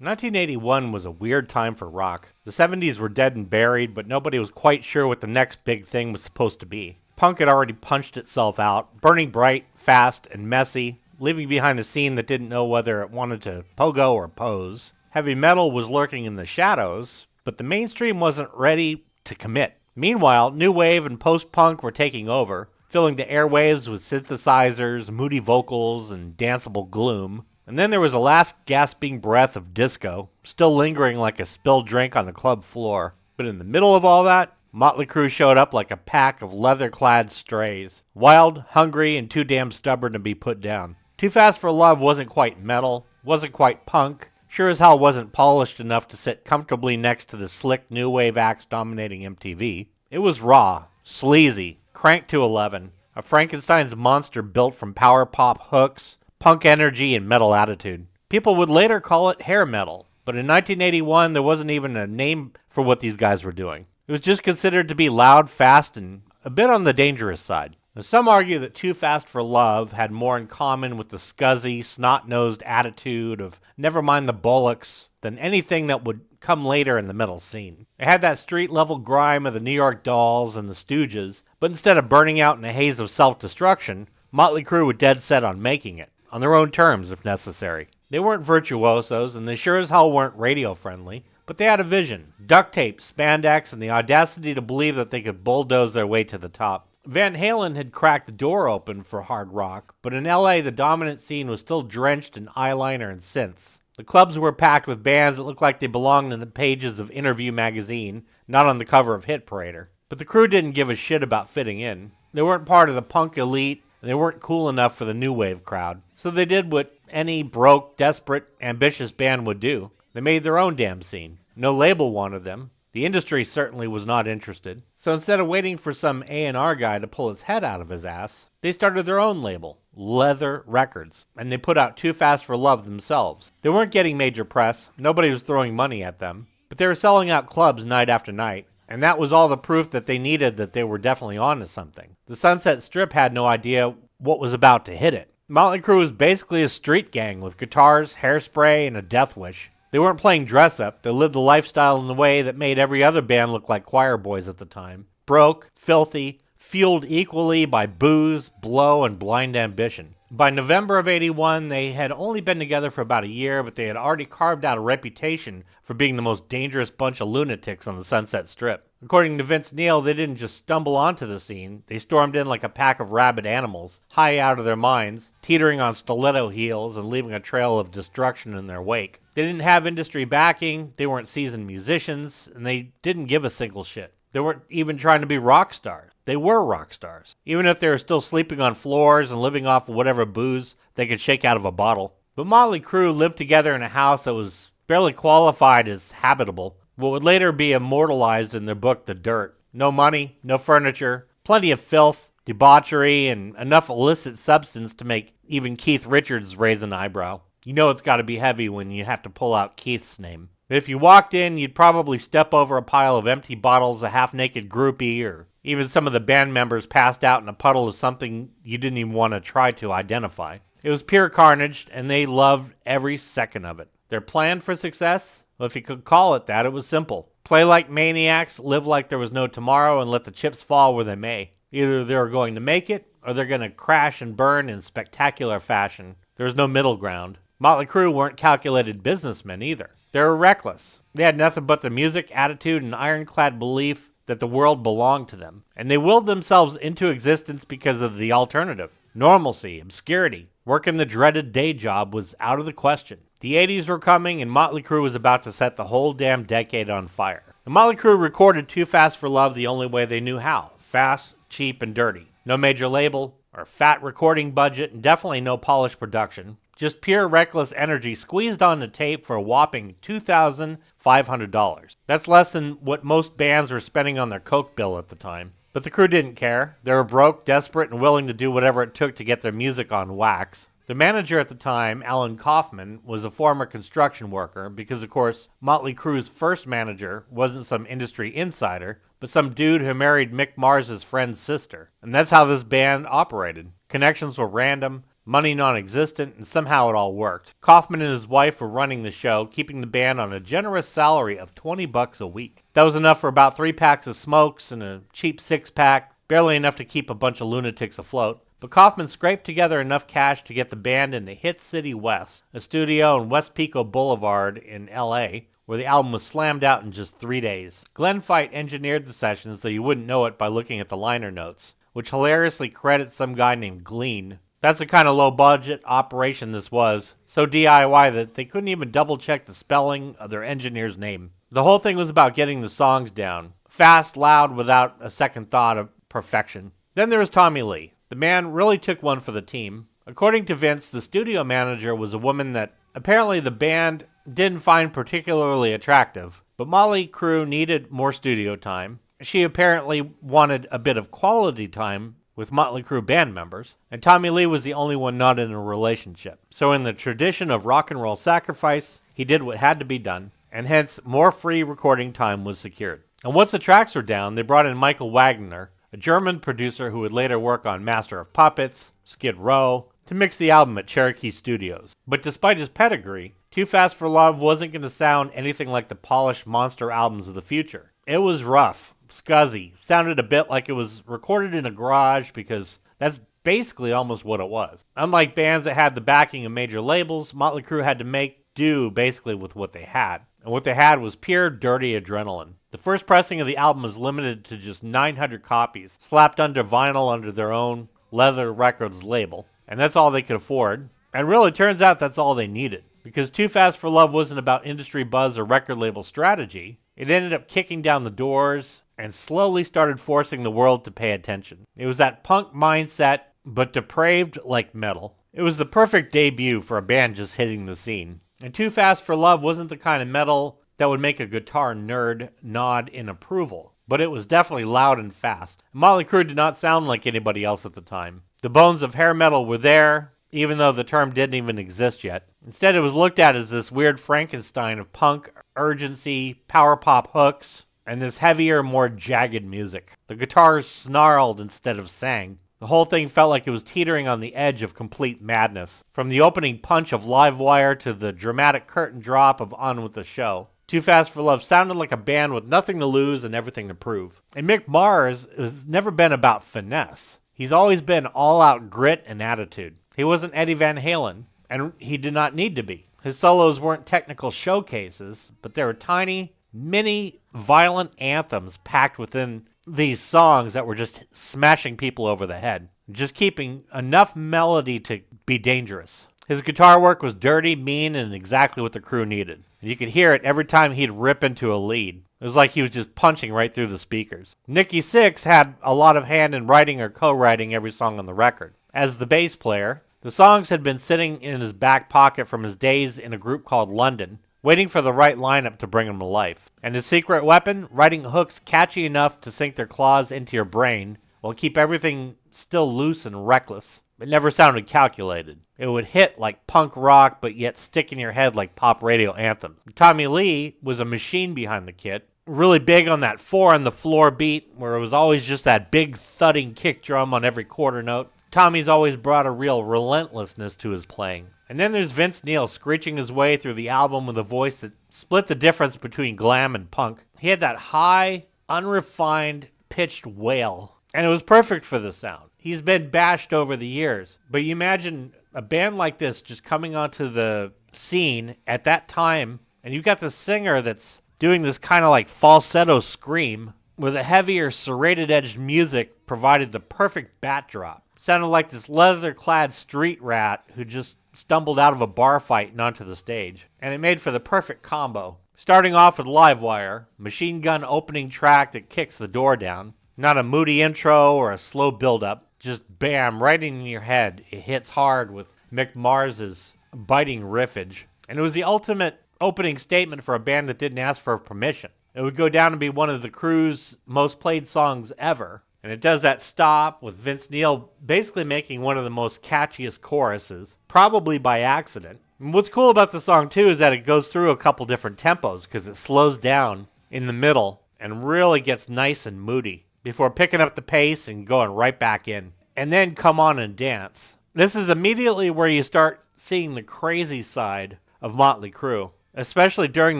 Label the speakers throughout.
Speaker 1: 1981 was a weird time for rock. The 70s were dead and buried, but nobody was quite sure what the next big thing was supposed to be. Punk had already punched itself out, burning bright, fast, and messy, leaving behind a scene that didn't know whether it wanted to pogo or pose. Heavy metal was lurking in the shadows, but the mainstream wasn't ready to commit. Meanwhile, new wave and post-punk were taking over, filling the airwaves with synthesizers, moody vocals, and danceable gloom. And then there was a last gasping breath of disco, still lingering like a spilled drink on the club floor. But in the middle of all that, Mötley Crüe showed up like a pack of leather-clad strays. Wild, hungry, and too damn stubborn to be put down. Too Fast for Love wasn't quite metal, wasn't quite punk, sure as hell wasn't polished enough to sit comfortably next to the slick new wave acts dominating MTV. It was raw, sleazy, cranked to 11, a Frankenstein's monster built from power pop hooks, punk energy, and metal attitude. People would later call it hair metal, but in 1981 there wasn't even a name for what these guys were doing. It was just considered to be loud, fast, and a bit on the dangerous side. Now, some argue that Too Fast for Love had more in common with the scuzzy, snot-nosed attitude of never mind the bollocks than anything that would come later in the metal scene. It had that street-level grime of the New York Dolls and the Stooges, but instead of burning out in a haze of self-destruction, Mötley Crüe were dead set on making it, on their own terms if necessary. They weren't virtuosos, and they sure as hell weren't radio-friendly, but they had a vision, duct tape, spandex, and the audacity to believe that they could bulldoze their way to the top. Van Halen had cracked the door open for hard rock, but in LA the dominant scene was still drenched in eyeliner and synths. The clubs were packed with bands that looked like they belonged in the pages of Interview magazine, not on the cover of Hit Parader. But the Crüe didn't give a shit about fitting in. They weren't part of the punk elite, and they weren't cool enough for the new wave crowd. So they did what any broke, desperate, ambitious band would do. They made their own damn scene. No label wanted them. The industry certainly was not interested. So instead of waiting for some A&R guy to pull his head out of his ass, they started their own label, Leathür Records, and they put out Too Fast for Love themselves. They weren't getting major press, nobody was throwing money at them, but they were selling out clubs night after night, and that was all the proof that they needed that they were definitely on to something. The Sunset Strip had no idea what was about to hit it. Mötley Crüe was basically a street gang with guitars, hairspray, and a death wish. They weren't playing dress-up, they lived the lifestyle in the way that made every other band look like choir boys at the time. Broke, filthy, fueled equally by booze, blow, and blind ambition. By November of '81, they had only been together for about a year, but they had already carved out a reputation for being the most dangerous bunch of lunatics on the Sunset Strip. According to Vince Neil, they didn't just stumble onto the scene, they stormed in like a pack of rabid animals, high out of their minds, teetering on stiletto heels and leaving a trail of destruction in their wake. They didn't have industry backing, they weren't seasoned musicians, and they didn't give a single shit. They weren't even trying to be rock stars. They were rock stars, even if they were still sleeping on floors and living off of whatever booze they could shake out of a bottle. But Mötley Crüe lived together in a house that was barely qualified as habitable, what would later be immortalized in their book The Dirt. No money, no furniture, plenty of filth, debauchery, and enough illicit substance to make even Keith Richards raise an eyebrow. You know it's got to be heavy when you have to pull out Keith's name. If you walked in, you'd probably step over a pile of empty bottles, a half-naked groupie, or even some of the band members passed out in a puddle of something you didn't even want to try to identify. It was pure carnage, and they loved every second of it. Their plan for success? Well, if you could call it that, it was simple. Play like maniacs, live like there was no tomorrow, and let the chips fall where they may. Either they're going to make it, or they're going to crash and burn in spectacular fashion. There was no middle ground. Mötley Crüe weren't calculated businessmen either. They were reckless. They had nothing but the music, attitude, and ironclad belief that the world belonged to them. And they willed themselves into existence because of the alternative. Normalcy, obscurity, working the dreaded day job was out of the question. The 80s were coming, and Mötley Crüe was about to set the whole damn decade on fire. The Mötley Crüe recorded Too Fast for Love the only way they knew how. Fast, cheap, and dirty. No major label, or fat recording budget, and definitely no polished production. Just pure reckless energy squeezed onto tape for a whopping $2,500. That's less than what most bands were spending on their Coke bill at the time. But the Crüe didn't care. They were broke, desperate, and willing to do whatever it took to get their music on wax. The manager at the time, Alan Kaufman, was a former construction worker because, of course, Mötley Crüe's first manager wasn't some industry insider, but some dude who married Mick Mars' friend's sister. And that's how this band operated. Connections were random. money non-existent, and somehow it all worked. Kaufman and his wife were running the show, keeping the band on a generous salary of $20 a week. That was enough for about 3 packs of smokes and a cheap 6-pack, barely enough to keep a bunch of lunatics afloat. But Kaufman scraped together enough cash to get the band into Hit City West, a studio on West Pico Boulevard in L.A., where the album was slammed out in just 3 days. Glenn Fite engineered the sessions, though you wouldn't know it by looking at the liner notes, which hilariously credits some guy named Glean. That's the kind of low-budget operation this was, so DIY that they couldn't even double-check the spelling of their engineer's name. The whole thing was about getting the songs down. Fast, loud, without a second thought of perfection. Then there was Tommy Lee. The man really took one for the team. According to Vince, the studio manager was a woman that apparently the band didn't find particularly attractive, but Mötley Crüe needed more studio time. She apparently wanted a bit of quality time with Mötley Crüe band members, and Tommy Lee was the only one not in a relationship. So in the tradition of rock and roll sacrifice, he did what had to be done, and hence more free recording time was secured. And once the tracks were down, they brought in Michael Wagner, a German producer who would later work on Master of Puppets, Skid Row, to mix the album at Cherokee Studios. But despite his pedigree, Too Fast for Love wasn't going to sound anything like the polished monster albums of the future. It was rough, scuzzy, sounded a bit like it was recorded in a garage, because that's basically almost what it was. Unlike bands that had the backing of major labels, Mötley Crüe had to make do basically with what they had. And what they had was pure dirty adrenaline. The first pressing of the album was limited to just 900 copies, slapped under vinyl under their own Leathür Records label. And that's all they could afford. And really, turns out that's all they needed. Because Too Fast for Love wasn't about industry buzz or record label strategy. It ended up kicking down the doors and slowly started forcing the world to pay attention. It was that punk mindset, but depraved like metal. It was the perfect debut for a band just hitting the scene. And Too Fast for Love wasn't the kind of metal that would make a guitar nerd nod in approval, but it was definitely loud and fast. Mötley Crüe did not sound like anybody else at the time. The bones of hair metal were there, even though the term didn't even exist yet. Instead, it was looked at as this weird Frankenstein of punk, urgency, power pop hooks, and this heavier, more jagged music. The guitars snarled instead of sang. The whole thing felt like it was teetering on the edge of complete madness. From the opening punch of Live Wire to the dramatic curtain drop of On With The Show, Too Fast for Love sounded like a band with nothing to lose and everything to prove. And Mick Mars has never been about finesse. He's always been all-out grit and attitude. He wasn't Eddie Van Halen, and he did not need to be. His solos weren't technical showcases, but they were tiny, mini, violent anthems packed within these songs that were just smashing people over the head, just keeping enough melody to be dangerous. His guitar work was dirty, mean, and exactly what the crew needed. And you could hear it every time he'd rip into a lead. It was like he was just punching right through the speakers. Nikki Sixx had a lot of hand in writing or co-writing every song on the record. As the bass player, the songs had been sitting in his back pocket from his days in a group called London, waiting for the right lineup to bring him to life. And his secret weapon, writing hooks catchy enough to sink their claws into your brain while keep everything still loose and reckless. It never sounded calculated. It would hit like punk rock, but yet stick in your head like pop radio anthems. Tommy Lee was a machine behind the kit, really big on that 4-on-the-floor beat, where it was always just that big thudding kick drum on every quarter note. Tommy's always brought a real relentlessness to his playing. And then there's Vince Neil screeching his way through the album with a voice that split the difference between glam and punk. He had that high, unrefined, pitched wail, and it was perfect for the sound. He's been bashed over the years, but you imagine a band like this just coming onto the scene at that time, and you've got the singer that's doing this kind of like falsetto scream with a heavier, serrated-edged music provided the perfect backdrop. Sounded like this leather-clad street rat who just stumbled out of a bar fight and onto the stage. And it made for the perfect combo. Starting off with Live Wire, machine gun opening track that kicks the door down. Not a moody intro or a slow build-up. Just bam, right in your head. It hits hard with Mick Mars's biting riffage. And it was the ultimate opening statement for a band that didn't ask for permission. It would go down to be one of the Crew's most played songs ever. And it does that stop with Vince Neil basically making one of the most catchiest choruses, probably by accident. And what's cool about the song too is that it goes through a couple different tempos because it slows down in the middle and really gets nice and moody before picking up the pace and going right back in. And then Come On and Dance. This is immediately where you start seeing the crazy side of Mötley Crüe, especially during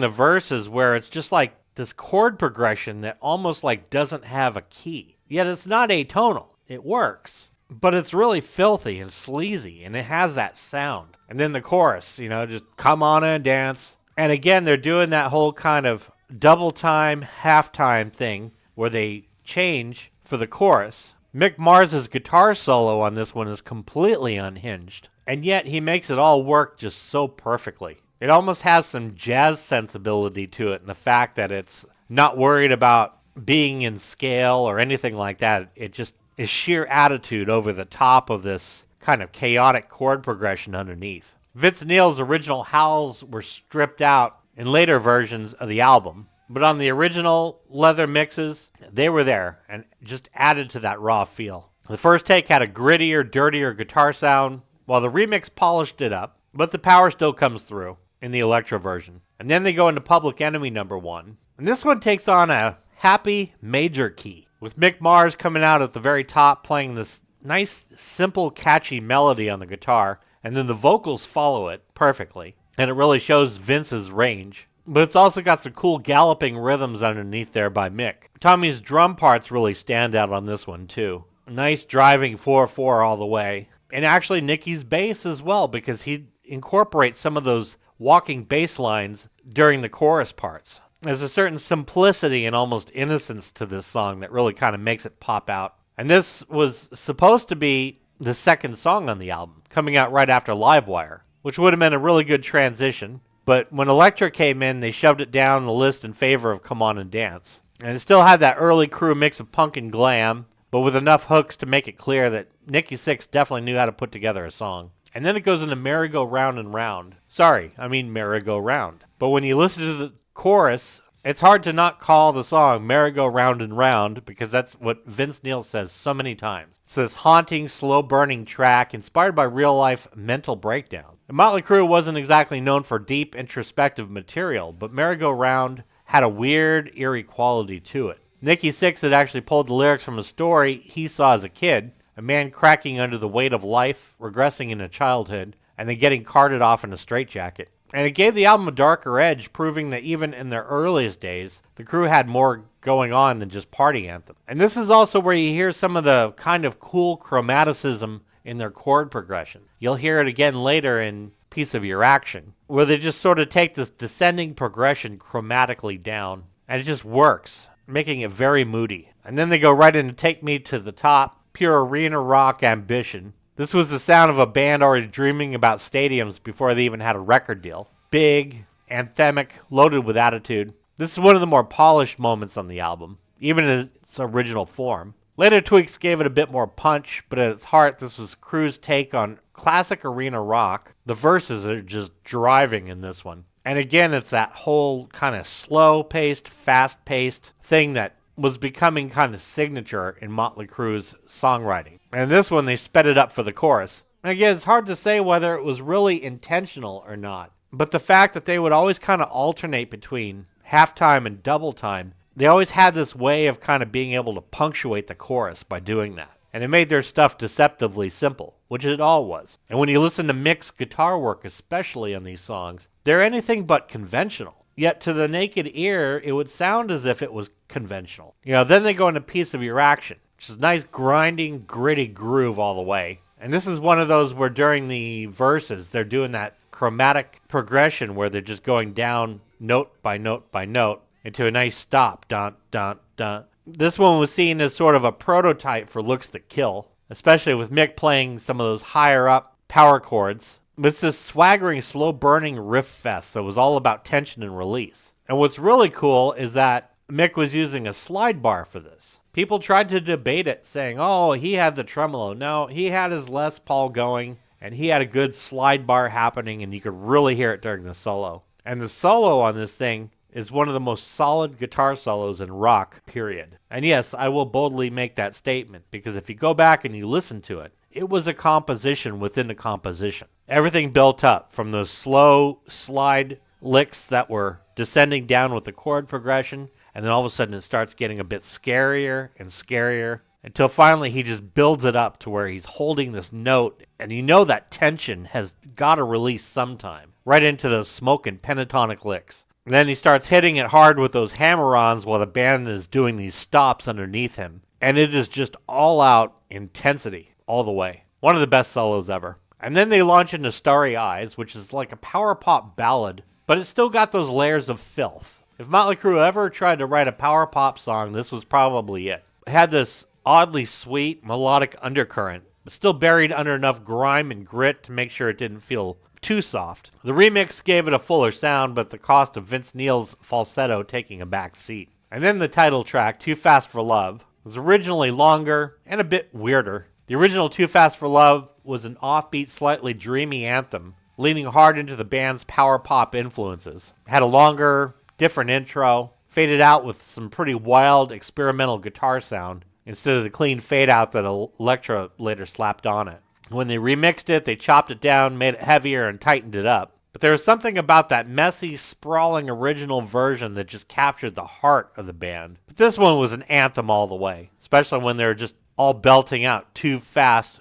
Speaker 1: the verses where it's just like this chord progression that almost like doesn't have a key. Yet it's not atonal. It works. But it's really filthy and sleazy, and it has that sound. And then the chorus, just come on and dance. And again, they're doing that whole kind of double time, halftime thing where they change for the chorus. Mick Mars's guitar solo on this one is completely unhinged, and yet he makes it all work just so perfectly. It almost has some jazz sensibility to it in the fact that it's not worried about being in scale or anything like that. It just is sheer attitude over the top of this kind of chaotic chord progression underneath. Vince Neil's original howls were stripped out in later versions of the album, but on the original leather mixes, they were there and just added to that raw feel. The first take had a grittier, dirtier guitar sound, while the remix polished it up, but the power still comes through in the Elektra version. And then they go into Public Enemy #1, and this one takes on a happy major key, with Mick Mars coming out at the very top playing this nice, simple, catchy melody on the guitar, and then the vocals follow it perfectly, and it really shows Vince's range. But it's also got some cool galloping rhythms underneath there by Mick. Tommy's drum parts really stand out on this one too. A nice driving 4/4 all the way. And actually Nicky's bass as well, because he incorporates some of those walking bass lines during the chorus parts. There's a certain simplicity and almost innocence to this song that really kind of makes it pop out. And this was supposed to be the second song on the album, coming out right after Livewire, which would have been a really good transition. But when Elektra came in, they shoved it down the list in favor of Come On and Dance. And it still had that early Crüe mix of punk and glam, but with enough hooks to make it clear that Nikki Sixx definitely knew how to put together a song. And then it goes into Merry-Go-Round and Round. Sorry, I mean Merry-Go-Round. But when you listen to the chorus, it's hard to not call the song Merry-Go-Round and Round, because that's what Vince Neil says so many times. It's this haunting, slow-burning track inspired by real-life mental breakdown. And Mötley Crüe wasn't exactly known for deep, introspective material, but Merry-Go-Round had a weird, eerie quality to it. Nikki Sixx had actually pulled the lyrics from a story he saw as a kid, a man cracking under the weight of life, regressing into childhood, and then getting carted off in a straitjacket. And it gave the album a darker edge, proving that even in their earliest days, the Crüe had more going on than just party anthem. And this is also where you hear some of the kind of cool chromaticism in their chord progression. You'll hear it again later in Piece of Your Action, where they just sort of take this descending progression chromatically down, and it just works, making it very moody. And then they go right into Take Me to the Top, pure arena rock ambition. This was the sound of a band already dreaming about stadiums before they even had a record deal. Big, anthemic, loaded with attitude. This is one of the more polished moments on the album, even in its original form. Later tweaks gave it a bit more punch, but at its heart, this was Crüe's take on classic arena rock. The verses are just driving in this one. And again, it's that whole kind of slow-paced, fast-paced thing that was becoming kind of signature in Mötley Crüe's songwriting. And this one, they sped it up for the chorus. And again, it's hard to say whether it was really intentional or not. But the fact that they would always kind of alternate between halftime and double time, they always had this way of kind of being able to punctuate the chorus by doing that. And it made their stuff deceptively simple, which it all was. And when you listen to Mick's guitar work, especially on these songs, they're anything but conventional. Yet to the naked ear, it would sound as if it was conventional. Then they go into Piece of Your Action, which is nice grinding, gritty groove all the way. And this is one of those where during the verses, they're doing that chromatic progression where they're just going down note by note by note into a nice stop. Dun, dun, dun. This one was seen as sort of a prototype for Looks That Kill, especially with Mick playing some of those higher up power chords. It's this swaggering, slow-burning riff fest that was all about tension and release. And what's really cool is that Mick was using a slide bar for this. People tried to debate it, saying, oh, he had the tremolo. No, he had his Les Paul going, and he had a good slide bar happening, and you could really hear it during the solo. And the solo on this thing is one of the most solid guitar solos in rock, period. And yes, I will boldly make that statement, because if you go back and you listen to it, it was a composition within a composition. Everything built up from those slow slide licks that were descending down with the chord progression, and then all of a sudden it starts getting a bit scarier and scarier. until finally he just builds it up to where he's holding this note, and you know that tension has got to release sometime, right into those smoking pentatonic licks. And then he starts hitting it hard with those hammer-ons while the band is doing these stops underneath him. And it is just all-out intensity all the way. One of the best solos ever. And then they launch into Starry Eyes, which is like a power pop ballad, but it's still got those layers of filth. If Mötley Crüe ever tried to write a power pop song, this was probably it. It had this oddly sweet, melodic undercurrent, but still buried under enough grime and grit to make sure it didn't feel too soft. The remix gave it a fuller sound, but at the cost of Vince Neil's falsetto taking a back seat. And then the title track, Too Fast for Love, was originally longer and a bit weirder. The original Too Fast for Love was an offbeat, slightly dreamy anthem, leaning hard into the band's power pop influences. It had a longer, different intro, faded out with some pretty wild experimental guitar sound, instead of the clean fade out that Elektra later slapped on it. When they remixed it, they chopped it down, made it heavier, and tightened it up. But there was something about that messy, sprawling original version that just captured the heart of the band. But this one was an anthem all the way, especially when they were just all belting out too fast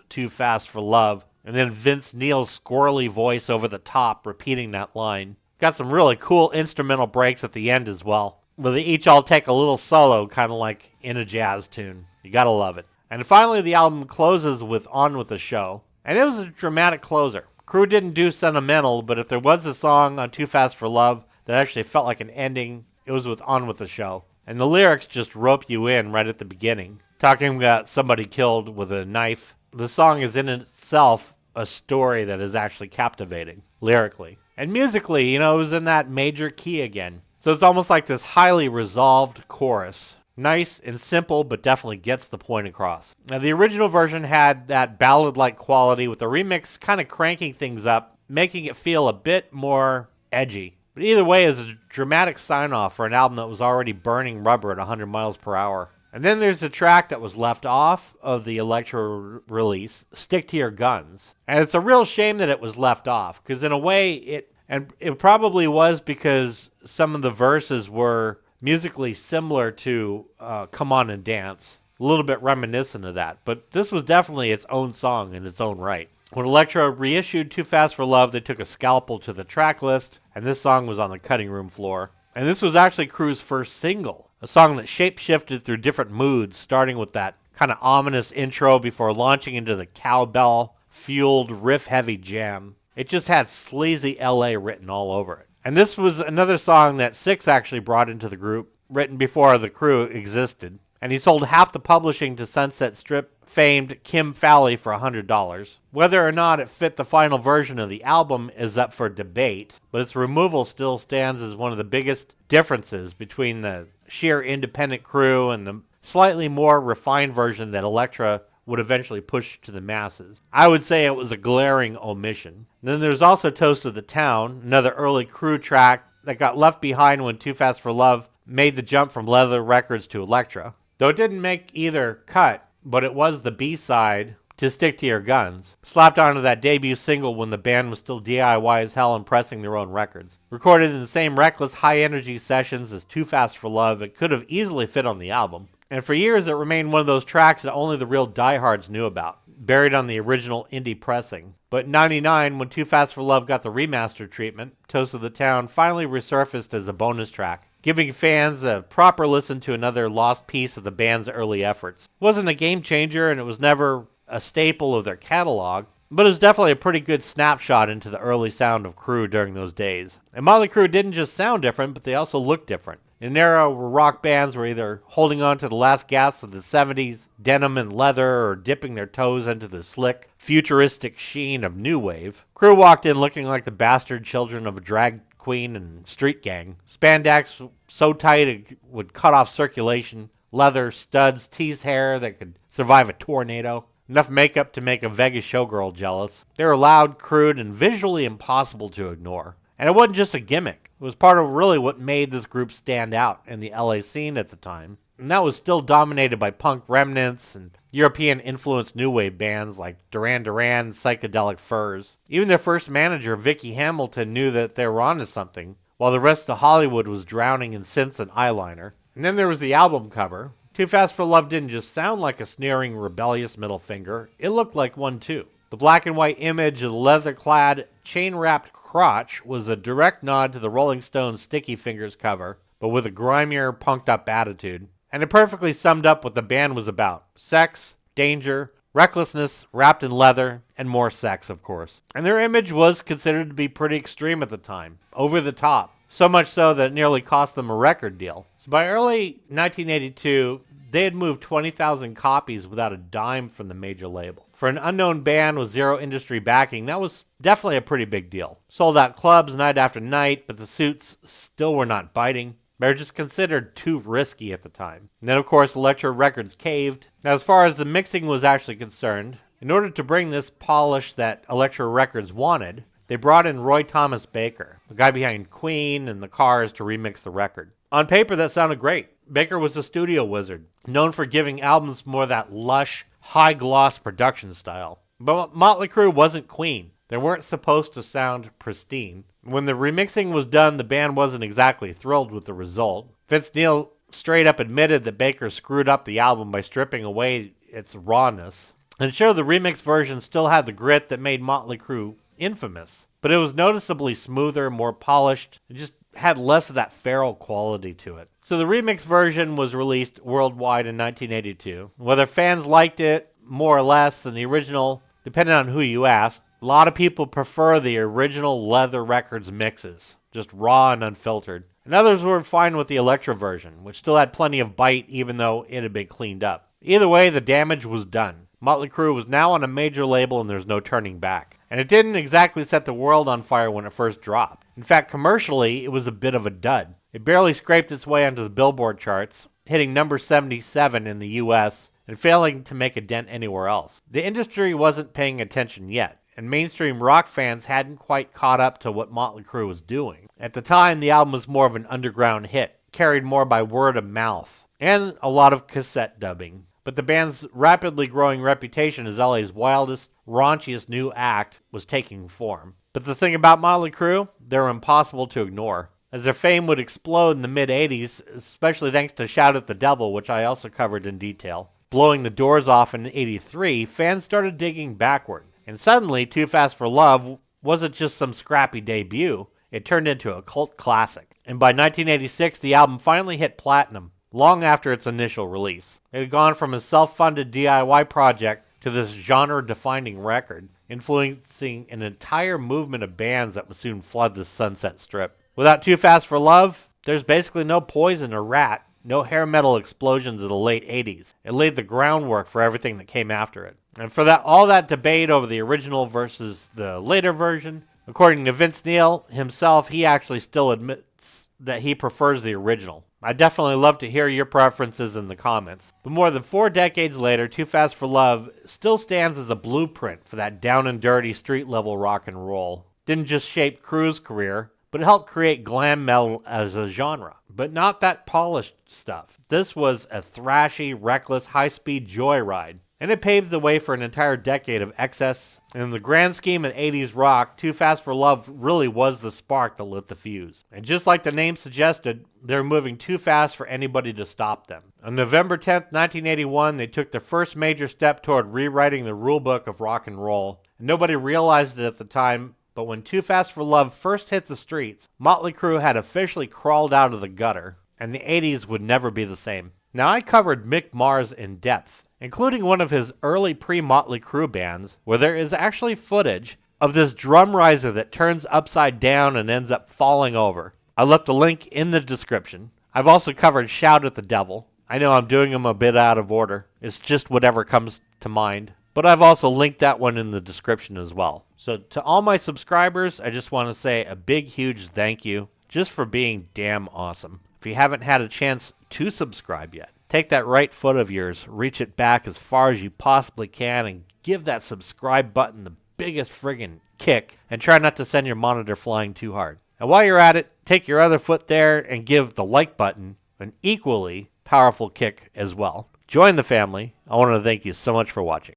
Speaker 1: for love. And then Vince Neil's squirrely voice over the top repeating that line. Got some really cool instrumental breaks at the end as well, where they each all take a little solo, kind of like in a jazz tune. You gotta love it. And finally, the album closes with On With The Show. And it was a dramatic closer. Crüe didn't do sentimental, but if there was a song on Too Fast for Love that actually felt like an ending, it was with On With The Show. And the lyrics just rope you in right at the beginning, talking about somebody killed with a knife. The song is in itself a story that is actually captivating, lyrically. And musically, it was in that major key again. So it's almost like this highly resolved chorus. Nice and simple, but definitely gets the point across. Now, the original version had that ballad-like quality, with the remix kind of cranking things up, making it feel a bit more edgy. But either way, is a dramatic sign-off for an album that was already burning rubber at 100 miles per hour. And then there's a track that was left off of the Elektra release, Stick to Your Guns. And it's a real shame that it was left off, because in a way, it probably was because some of the verses were musically similar to Come On and Dance, a little bit reminiscent of that, but this was definitely its own song in its own right. When Elektra reissued Too Fast for Love, they took a scalpel to the track list, and this song was on the cutting room floor. And this was actually Crüe's first single, a song that shape-shifted through different moods, starting with that kind of ominous intro before launching into the cowbell-fueled, riff-heavy jam. It just had sleazy LA written all over it. And this was another song that Six actually brought into the group, written before the Crüe existed. And he sold half the publishing to Sunset Strip famed Kim Fowley for $100. Whether or not it fit the final version of the album is up for debate, but its removal still stands as one of the biggest differences between the sheer independent Crüe and the slightly more refined version that Elektra would eventually push to the masses. I would say it was a glaring omission. Then there's also Toast of the Town, another early Crüe track that got left behind when Too Fast for Love made the jump from Leathür Records to Elektra. Though it didn't make either cut, but it was the B-side to Stick to Your Guns, slapped onto that debut single when the band was still DIY as hell and pressing their own records. Recorded in the same reckless, high-energy sessions as Too Fast for Love, it could have easily fit on the album. And for years, it remained one of those tracks that only the real diehards knew about, buried on the original indie pressing. But in '99, when Too Fast for Love got the remastered treatment, Toast of the Town finally resurfaced as a bonus track, giving fans a proper listen to another lost piece of the band's early efforts. It wasn't a game changer, and it was never a staple of their catalog, but it was definitely a pretty good snapshot into the early sound of Crüe during those days. And Mötley Crüe didn't just sound different, but they also looked different. In an era where rock bands were either holding on to the last gasp of the 70s, denim and leather, or dipping their toes into the slick, futuristic sheen of new wave, Crüe walked in looking like the bastard children of a drag queen and street gang. Spandex so tight it would cut off circulation, leather, studs, teased hair that could survive a tornado. Enough makeup to make a Vegas showgirl jealous. They were loud, crude, and visually impossible to ignore. And it wasn't just a gimmick. It was part of really what made this group stand out in the LA scene at the time. And that was still dominated by punk remnants and European-influenced new wave bands like Duran Duran and Psychedelic Furs. Even their first manager, Vicky Hamilton, knew that they were onto something, while the rest of Hollywood was drowning in synths and eyeliner. And then there was the album cover. Too Fast for Love didn't just sound like a sneering, rebellious middle finger, it looked like one too. The black and white image of the leather-clad, chain-wrapped crotch was a direct nod to the Rolling Stones' Sticky Fingers cover, but with a grimier, punked-up attitude. And it perfectly summed up what the band was about. Sex, danger, recklessness, wrapped in leather, and more sex, of course. And their image was considered to be pretty extreme at the time. Over the top. So much so that it nearly cost them a record deal. So by early 1982, they had moved 20,000 copies without a dime from the major label. For an unknown band with zero industry backing, that was definitely a pretty big deal. Sold out clubs night after night, but the suits still were not biting. They were just considered too risky at the time. And then, of course, Elektra Records caved. Now, as far as the mixing was actually concerned, in order to bring this polish that Elektra Records wanted, they brought in Roy Thomas Baker, the guy behind Queen and the Cars, to remix the record. On paper, that sounded great. Baker was a studio wizard, known for giving albums more that lush, high-gloss production style. But Mötley Crüe wasn't Queen. They weren't supposed to sound pristine. When the remixing was done, the band wasn't exactly thrilled with the result. Vince Neil straight up admitted that Baker screwed up the album by stripping away its rawness. And sure, the remix version still had the grit that made Mötley Crüe infamous, but it was noticeably smoother, more polished. It just had less of that feral quality to it. So the remix version was released worldwide in 1982. Whether fans liked it more or less than the original, depending on who you asked, a lot of people prefer the original Leather Records mixes, just raw and unfiltered. And others were fine with the Elektra version, which still had plenty of bite even though it had been cleaned up. Either way, the damage was done. Mötley Crüe was now on a major label and there's no turning back. And it didn't exactly set the world on fire when it first dropped. In fact, commercially, it was a bit of a dud. It barely scraped its way onto the Billboard charts, hitting number 77 in the US and failing to make a dent anywhere else. The industry wasn't paying attention yet, and mainstream rock fans hadn't quite caught up to what Mötley Crüe was doing. At the time, the album was more of an underground hit, carried more by word of mouth, and a lot of cassette dubbing. But the band's rapidly growing reputation as LA's wildest, raunchiest new act was taking form. But the thing about Mötley Crüe, they were impossible to ignore, as their fame would explode in the mid-80s, especially thanks to Shout at the Devil, which I also covered in detail. Blowing the doors off in 83, fans started digging backward. And suddenly, Too Fast for Love wasn't just some scrappy debut, it turned into a cult classic. And by 1986, the album finally hit platinum, long after its initial release. It had gone from a self-funded DIY project to this genre-defining record, influencing an entire movement of bands that would soon flood the Sunset Strip. Without Too Fast for Love, there's basically no Poison or Rat, no hair metal explosions of the late 80s. It laid the groundwork for everything that came after it. And for that, all that debate over the original versus the later version, according to Vince Neil himself, he actually still admits that he prefers the original. I'd definitely love to hear your preferences in the comments. But more than 4 decades later, Too Fast for Love still stands as a blueprint for that down and dirty street-level rock and roll. Didn't just shape Crüe's career, but it helped create glam metal as a genre. But not that polished stuff. This was a thrashy, reckless, high-speed joyride. And it paved the way for an entire decade of excess. And in the grand scheme of 80s rock, Too Fast for Love really was the spark that lit the fuse. And just like the name suggested, they were moving too fast for anybody to stop them. On November 10th, 1981, they took their first major step toward rewriting the rulebook of rock and roll. And nobody realized it at the time, but when Too Fast for Love first hit the streets, Mötley Crüe had officially crawled out of the gutter, and the 80s would never be the same. Now, I covered Mick Mars in depth, including one of his early pre-Mötley Crüe bands, where there is actually footage of this drum riser that turns upside down and ends up falling over. I left a link in the description. I've also covered Shout at the Devil. I know I'm doing them a bit out of order. It's just whatever comes to mind. But I've also linked that one in the description as well. So to all my subscribers, I just want to say a big, huge thank you just for being damn awesome. If you haven't had a chance to subscribe yet, take that right foot of yours, reach it back as far as you possibly can, and give that subscribe button the biggest friggin' kick, and try not to send your monitor flying too hard. And while you're at it, take your other foot there and give the like button an equally powerful kick as well. Join the family. I want to thank you so much for watching.